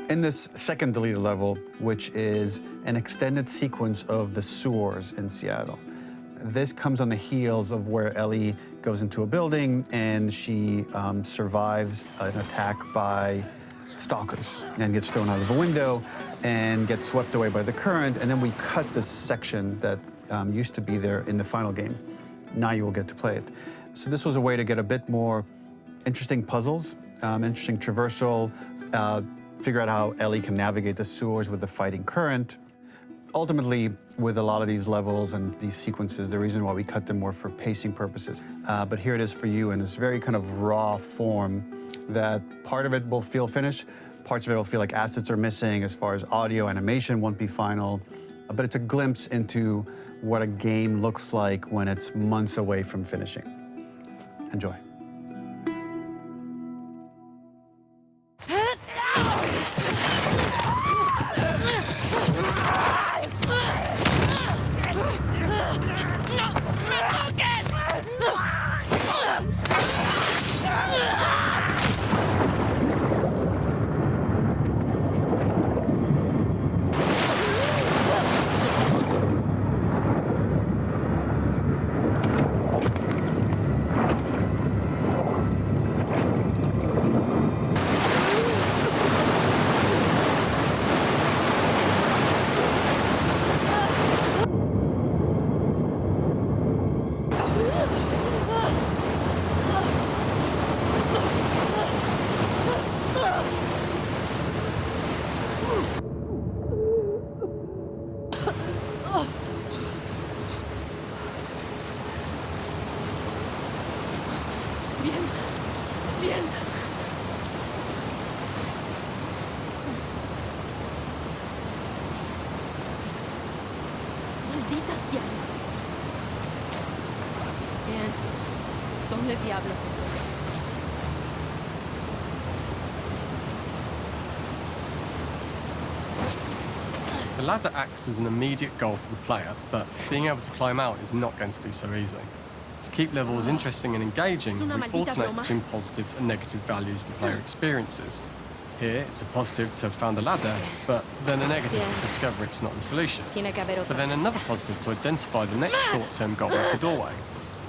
In this second deleted level, which is an extended sequence of the sewers in Seattle, this comes on the heels of where Ellie goes into a building and she survives an attack by stalkers and gets thrown out of a window and gets swept away by the current, and then we cut this section that used to be there in the final game. Now you will get to play it. So this was a way to get a bit more interesting puzzles, interesting traversal, figure out how Ellie can navigate the sewers with the fighting current. Ultimately, with a lot of these levels and these sequences, the reason why we cut them were for pacing purposes. But here it is for you in this very kind of raw form that part of it will feel finished, parts of it will feel like assets are missing as far as audio, animation won't be final. But it's a glimpse into what a game looks like when it's months away from finishing. Enjoy. ¿Dónde diablos estoy? The ladder acts as an immediate goal for the player, but being able to climb out is not going to be so easy. To keep levels interesting and engaging, we alternate between positive and negative values the player experiences. Here, it's a positive to have found the ladder, but then a negative to discover it's not the solution. But then another positive to identify the next short-term goal of the doorway.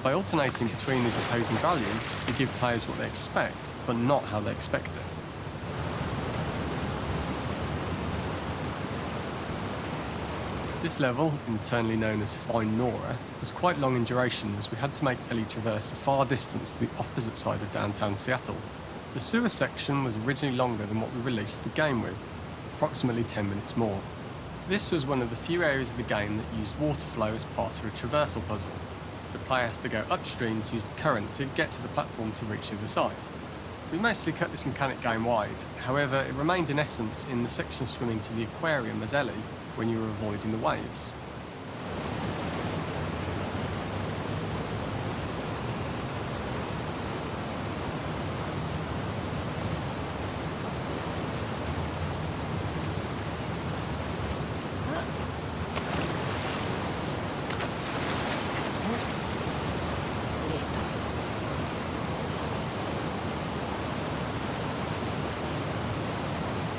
By alternating between these opposing values, we give players what they expect, but not how they expect it. This level, internally known as Find Nora, was quite long in duration as we had to make Ellie traverse a far distance to the opposite side of downtown Seattle. The sewer section was originally longer than what we released the game with, approximately 10 minutes more. This was one of the few areas of the game that used water flow as part of a traversal puzzle. The player has to go upstream to use the current to get to the platform to reach the other side. We mostly cut this mechanic game-wide, however it remained in essence in the section swimming to the aquarium as Ellie when you were avoiding the waves.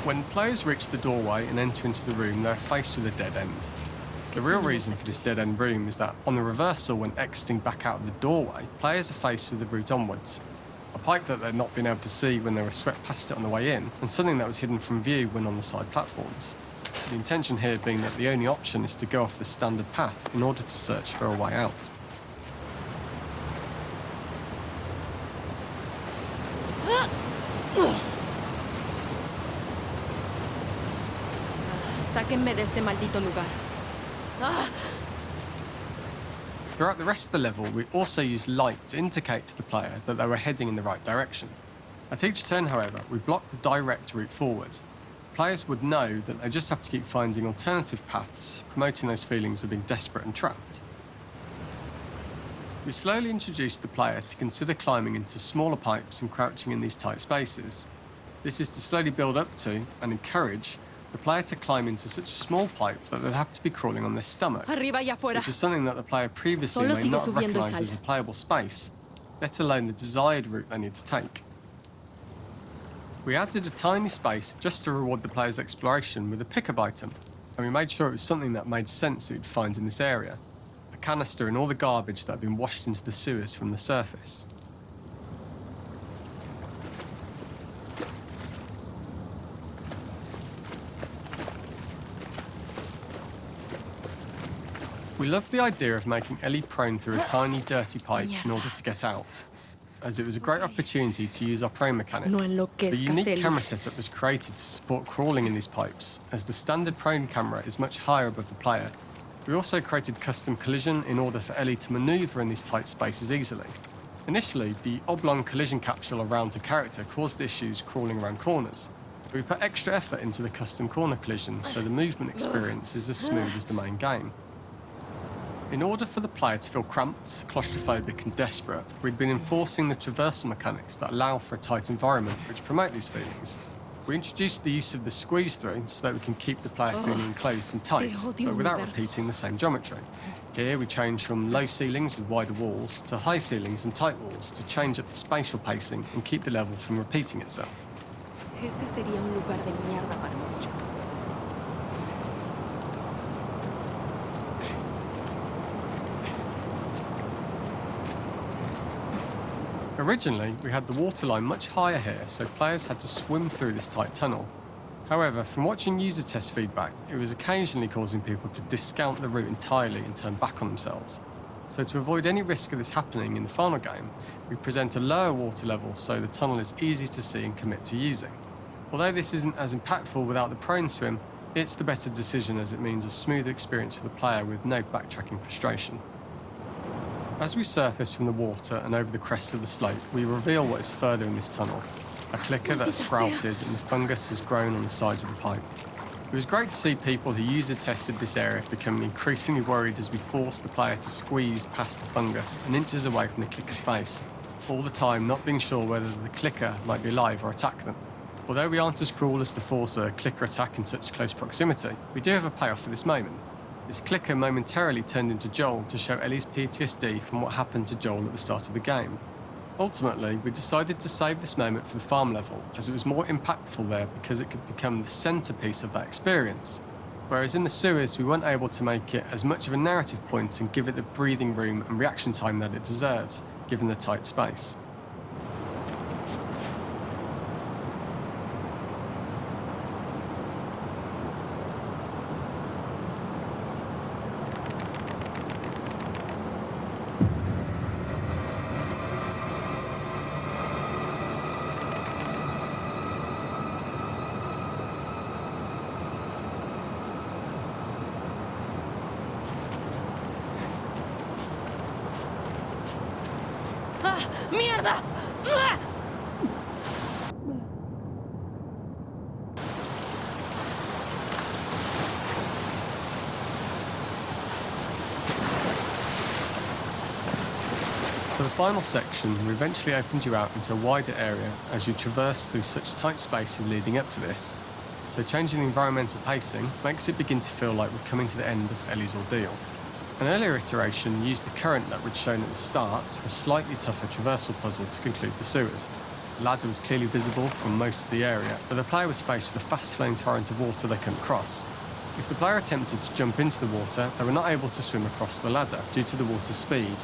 When players reach the doorway and enter into the room, they're faced with a dead end. The real reason for this dead-end room is that on the reversal, when exiting back out of the doorway, players are faced with the route onwards. A pipe that they'd not been able to see when they were swept past it on the way in, and something that was hidden from view when on the side platforms. The intention here being that the only option is to go off the standard path in order to search for a way out. Sáquenme de este maldito lugar. Throughout the rest of the level, we also used light to indicate to the player that they were heading in the right direction. At each turn, however, we blocked the direct route forward. Players would know that they just have to keep finding alternative paths, promoting those feelings of being desperate and trapped. We slowly introduced the player to consider climbing into smaller pipes and crouching in these tight spaces. This is to slowly build up to, and encourage, the player to climb into such a small pipe that they'd have to be crawling on their stomach, which is something that the player previously may not have recognised as a playable space, let alone the desired route they need to take. We added a tiny space just to reward the player's exploration with a pickup item, and we made sure it was something that made sense that you'd find in this area. A canister and all the garbage that had been washed into the sewers from the surface. We loved the idea of making Ellie prone through a tiny, dirty pipe in order to get out, as it was a great opportunity to use our prone mechanic. The unique camera setup was created to support crawling in these pipes, as the standard prone camera is much higher above the player. We also created custom collision in order for Ellie to manoeuvre in these tight spaces easily. Initially, the oblong collision capsule around her character caused issues crawling around corners. We put extra effort into the custom corner collision, so the movement experience is as smooth as the main game. In order for the player to feel cramped, claustrophobic and desperate, we'd been enforcing the traversal mechanics that allow for a tight environment which promote these feelings. We introduced the use of the squeeze through so that we can keep the player feeling enclosed and tight, but without repeating the same geometry. Here we changed from low ceilings with wider walls to high ceilings and tight walls to change up the spatial pacing and keep the level from repeating itself. Este sería un lugar de mierda para mostrar. Originally, we had the waterline much higher here, so players had to swim through this tight tunnel. However, from watching user test feedback, it was occasionally causing people to discount the route entirely and turn back on themselves. So to avoid any risk of this happening in the final game, we present a lower water level so the tunnel is easy to see and commit to using. Although this isn't as impactful without the prone swim, it's the better decision as it means a smoother experience for the player with no backtracking frustration. As we surface from the water and over the crest of the slope, we reveal what is further in this tunnel. A clicker that has sprouted and the fungus has grown on the sides of the pipe. It was great to see people who user tested this area becoming increasingly worried as we forced the player to squeeze past the fungus and inches away from the clicker's face, all the time not being sure whether the clicker might be alive or attack them. Although we aren't as cruel as to force a clicker attack in such close proximity, we do have a payoff for this moment. This clicker momentarily turned into Joel to show Ellie's PTSD from what happened to Joel at the start of the game. Ultimately, we decided to save this moment for the farm level, as it was more impactful there because it could become the centrepiece of that experience. Whereas in the sewers, we weren't able to make it as much of a narrative point and give it the breathing room and reaction time that it deserves, given the tight space. ¡Mierda! ¡Ah! For the final section, we eventually opened you out into a wider area as you traverse through such tight spaces leading up to this. So changing the environmental pacing makes it begin to feel like we're coming to the end of Ellie's ordeal. An earlier iteration used the current that we'd shown at the start for a slightly tougher traversal puzzle to conclude the sewers. The ladder was clearly visible from most of the area, but the player was faced with a fast-flowing torrent of water they couldn't cross. If the player attempted to jump into the water, they were not able to swim across the ladder due to the water's speed.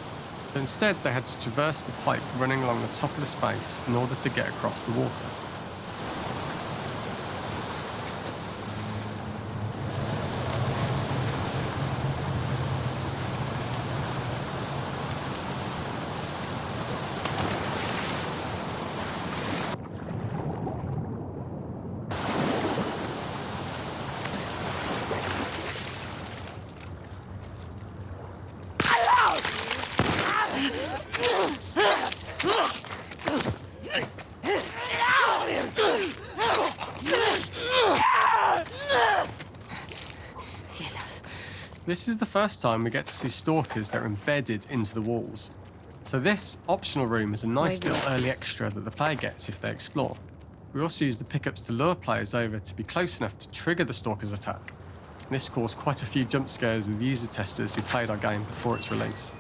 So instead, they had to traverse the pipe running along the top of the space in order to get across the water. This is the first time we get to see stalkers that are embedded into the walls. So this optional room is a nice little early extra that the player gets if they explore. We also use the pickups to lure players over to be close enough to trigger the stalker's attack. And this caused quite a few jump scares with user testers who played our game before its release.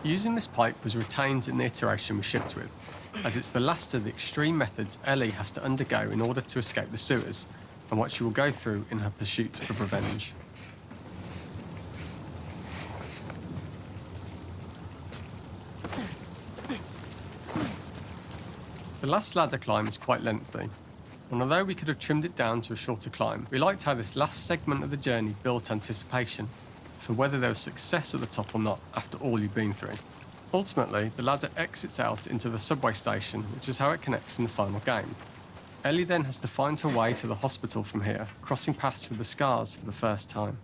Using this pipe was retained in the iteration we shipped with, as it's the last of the extreme methods Ellie has to undergo in order to escape the sewers, and what she will go through in her pursuit of revenge. The last ladder climb is quite lengthy, and although we could have trimmed it down to a shorter climb, we liked how this last segment of the journey built anticipation for whether there was success at the top or not after all you've been through. Ultimately, the ladder exits out into the subway station, which is how it connects in the final game. Ellie then has to find her way to the hospital from here, crossing paths with the scars for the first time.